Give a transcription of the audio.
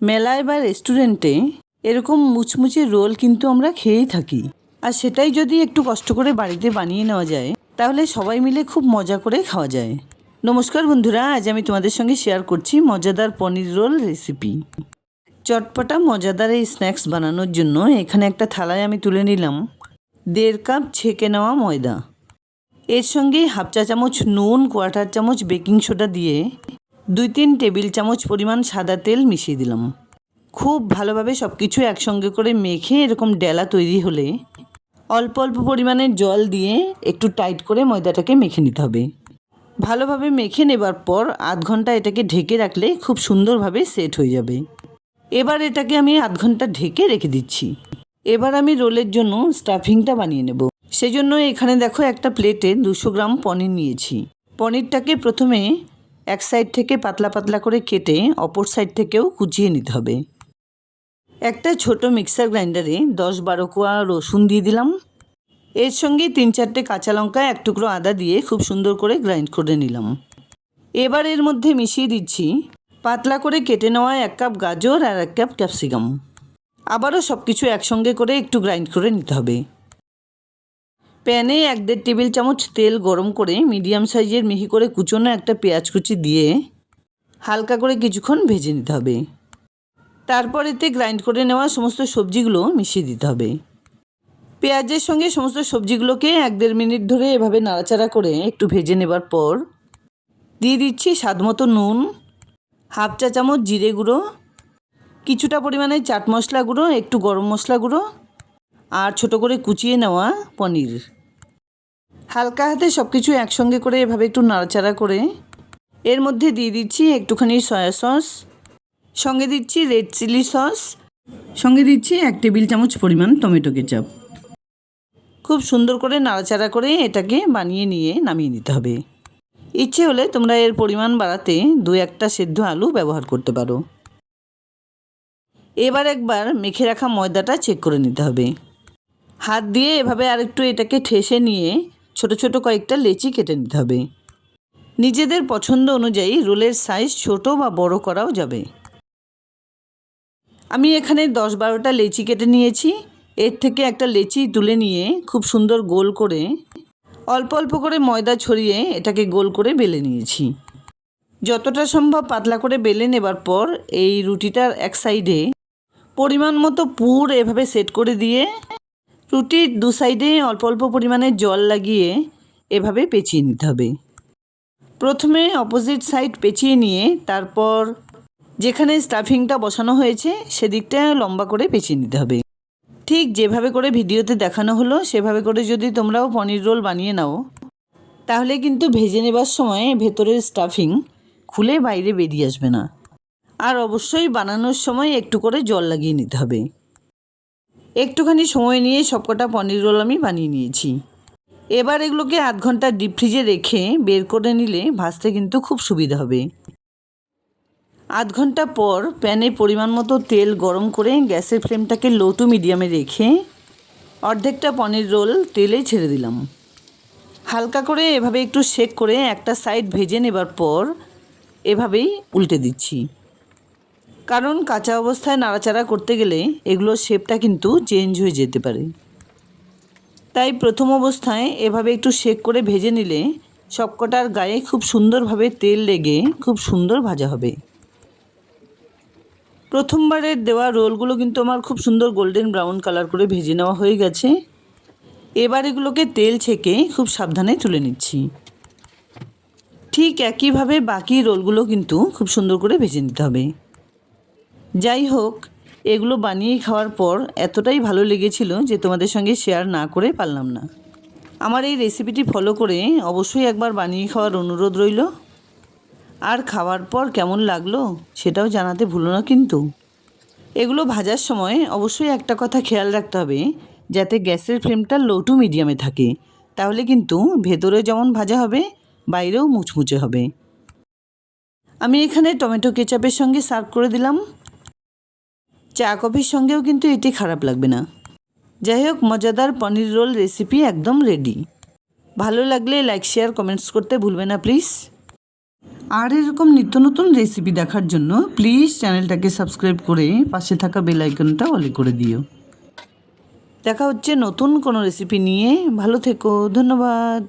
মেলায় বা রেস্টুরেন্টে এরকম মুচমুচে রোল কিন্তু আমরা খেয়েই থাকি। আর সেটাই যদি একটু কষ্ট করে বাড়িতে বানিয়ে নেওয়া যায় তাহলে সবাই মিলে খুব মজা করে খাওয়া যায়। নমস্কার বন্ধুরা, আজ আমি তোমাদের সঙ্গে শেয়ার করছি মজাদার পনির রোল রেসিপি। চটপটা মজাদার এই স্ন্যাক্স বানানোর জন্য এখানে একটা থালায় আমি তুলে নিলাম 1.5 কাপ ছেঁকে নেওয়া ময়দা। এর সঙ্গে হাফ চা চামচ নুন, 1/4 চামচ বেকিং সোডা দিয়ে 2-3 টেবিল চামচ পরিমাণ সাদা তেল মিশিয়ে দিলাম। খুব ভালোভাবে সব কিছু একসঙ্গে করে মেখে এরকম ডেলা তৈরি হলে অল্প অল্প পরিমাণে জল দিয়ে একটু টাইট করে ময়দাটাকে মেখে নিতে হবে। ভালোভাবে মেখে নেবার পর আধ ঘন্টা এটাকে ঢেকে রাখলে খুব সুন্দরভাবে সেট হয়ে যাবে। এবার এটাকে আমি আধ ঘন্টা ঢেকে রেখে দিচ্ছি। এবার আমি রোলের জন্য স্টাফিংটা বানিয়ে নেব। সেজন্য এখানে দেখো একটা প্লেটে 200 গ্রাম পনির নিয়েছি। পনিরটাকে প্রথমে এক সাইড থেকে পাতলা পাতলা করে কেটে অপর সাইড থেকেও কুচিয়ে নিতে হবে। একটা ছোট মিক্সার গ্রাইন্ডারে 10-12 কোয়া রসুন দিয়ে দিলাম। এর সঙ্গে 3-4টে কাঁচা লঙ্কা, 1 টুকরো আদা দিয়ে খুব সুন্দর করে গ্রাইন্ড করে নিলাম। এবার এর মধ্যে মিশিয়ে দিচ্ছি পাতলা করে কেটে নেওয়া 1 কাপ গাজর আর 1 কাপ ক্যাপসিকাম। আবারও সব কিছু একসঙ্গে করে একটু গ্রাইন্ড করে নিতে হবে। প্যানে 1-1.5 টেবিল চামচ তেল গরম করে মিডিয়াম সাইজের মিহি করে কুচোনো একটা পেঁয়াজ কুচি দিয়ে হালকা করে কিছুক্ষণ ভেজে নিতে হবে। তারপর এতে গ্রাইন্ড করে নেওয়া সমস্ত সবজিগুলো মিশিয়ে দিতে হবে। পেঁয়াজের সঙ্গে সমস্ত সবজিগুলোকে 1-1.5 মিনিট ধরে এভাবে নাড়াচাড়া করে একটু ভেজে নেবার পর দিয়ে দিচ্ছি স্বাদমতো নুন, হাফ চা চামচ জিরে গুঁড়ো, কিছুটা পরিমাণে চাট মশলা গুঁড়ো, একটু গরম মশলা গুঁড়ো আর ছোটো করে কুচিয়ে নেওয়া পনির। হালকা হাতে সব কিছু একসঙ্গে করে এভাবে একটু নাড়াচাড়া করে এর মধ্যে দিয়ে দিচ্ছি একটুখানি সয়া সস, সঙ্গে দিচ্ছি রেড চিলি সস, সঙ্গে দিচ্ছি 1 টেবিল চামচ পরিমাণ টমেটো কেচাপ। খুব সুন্দর করে নাড়াচাড়া করে এটাকে বানিয়ে নিয়ে নামিয়ে নিতে হবে। ইচ্ছে হলে তোমরা এর পরিমাণ বাড়াতে 2-1টা সেদ্ধ আলু ব্যবহার করতে পারো। এবার একবার মেখে রাখা ময়দাটা চেক করে নিতে হবে। হাত দিয়ে এভাবে আরেকটু এটাকে ঠেসে নিয়ে ছোট ছোট কয়েকটা লেচি কেটে নিতে হবে। নিজেদের পছন্দ অনুযায়ী রোলের সাইজ ছোট বা বড় করাও যাবে। আমি এখানে 10-12টা লেচি কেটে নিয়েছি। এর থেকে একটা লেচি তুলে নিয়ে খুব সুন্দর গোল করে অল্প অল্প করে ময়দা ছড়িয়ে এটাকে গোল করে বেলে নিয়েছি। যতটা সম্ভব পাতলা করে বেলে নেবার পর এই রুটিটার এক সাইডে পরিমাণ মতো পুর এভাবে সেট করে দিয়ে রুটির 2 সাইডে অল্প অল্প পরিমাণে জল লাগিয়ে এভাবে পেঁচিয়ে নিতে হবে। প্রথমে অপোজিট সাইড পেঁচিয়ে নিয়ে তারপর যেখানে স্টাফিংটা বসানো হয়েছে সেদিকটা লম্বা করে পেঁচিয়ে নিতে হবে। ঠিক যেভাবে করে ভিডিওতে দেখানো হলো সেভাবে করে যদি তোমরাও পনির রোল বানিয়ে নাও তাহলে কিন্তু ভেজে নেবার সময় ভেতরের স্টাফিং খুলে বাইরে বেরিয়ে আসবে না। আর অবশ্যই বানানোর সময় একটু করে জল লাগিয়ে নিতে হবে। একটুখানি সময় নিয়ে সবকটা পনির রোল আমি বানিয়ে নিয়েছি। এবার এগুলোকে আধ ঘন্টা ডিপ ফ্রিজে রেখে বের করে নিলে ভাজতে কিন্তু খুব সুবিধা হবে। আধ ঘন্টা পর প্যানে পরিমাণ মতো তেল গরম করে গ্যাসের ফ্লেমটাকে লো টু মিডিয়ামে রেখে অর্ধেকটা পনির রোল তেলে ছেড়ে দিলাম। হালকা করে এভাবে একটু শেক করে একটা সাইড ভেজে নেবার পর এভাবেই উল্টে দিচ্ছি, কারণ কাঁচা অবস্থায় নাড়াচাড়া করতে গেলে এগুলোর শেপটা কিন্তু চেঞ্জ হয়ে যেতে পারে। তাই প্রথম অবস্থায় এভাবে একটু শেক করে ভেজে নিলে সবকটার গায়ে খুব সুন্দরভাবে তেল লেগে খুব সুন্দর ভাজা হবে। প্রথমবারের দেওয়া রোলগুলো কিন্তু আমার খুব সুন্দর গোল্ডেন ব্রাউন কালার করে ভেজে নেওয়া হয়ে গেছে। এবার এগুলোকে তেল ছেঁকে খুব সাবধানে তুলে নিচ্ছি। ঠিক একইভাবে বাকি রোলগুলো কিন্তু খুব সুন্দর করে ভেজে নিতে হবে। যাই হোক, এগুলো বানিয়ে খাওয়ার পর এতটাই ভালো লেগেছিল যে তোমাদের সঙ্গে শেয়ার না করে পারলাম না। আমার এই রেসিপিটি ফলো করে অবশ্যই একবার বানিয়ে খাওয়ার অনুরোধ রইল। আর খাওয়ার পর কেমন লাগলো সেটাও জানাতে ভুলো না কিন্তু। এগুলো ভাজার সময় অবশ্যই একটা কথা খেয়াল রাখতে হবে, যাতে গ্যাসের ফ্লেমটা লো টু মিডিয়ামে থাকে, তাহলে কিন্তু ভেতরে যেমন ভাজা হবে বাইরেও মুচমুচে হবে। আমি এখানে টমেটো কেচাপের সঙ্গে সার্ভ করে দিলাম। চা কফির সঙ্গেও কিন্তু এটি খারাপ লাগবে না। যাই হোক, মজাদার পনির রোল রেসিপি একদম রেডি। ভালো লাগলে লাইক, শেয়ার, কমেন্টস করতে ভুলবে না প্লিজ। আর এরকম নিত্য নতুন রেসিপি দেখার জন্য প্লিজ চ্যানেলটাকে সাবস্ক্রাইব করে পাশে থাকা বেল আইকনটা অলে করে দিও। দেখা হচ্ছে নতুন কোনো রেসিপি নিয়ে। ভালো থেকো, ধন্যবাদ।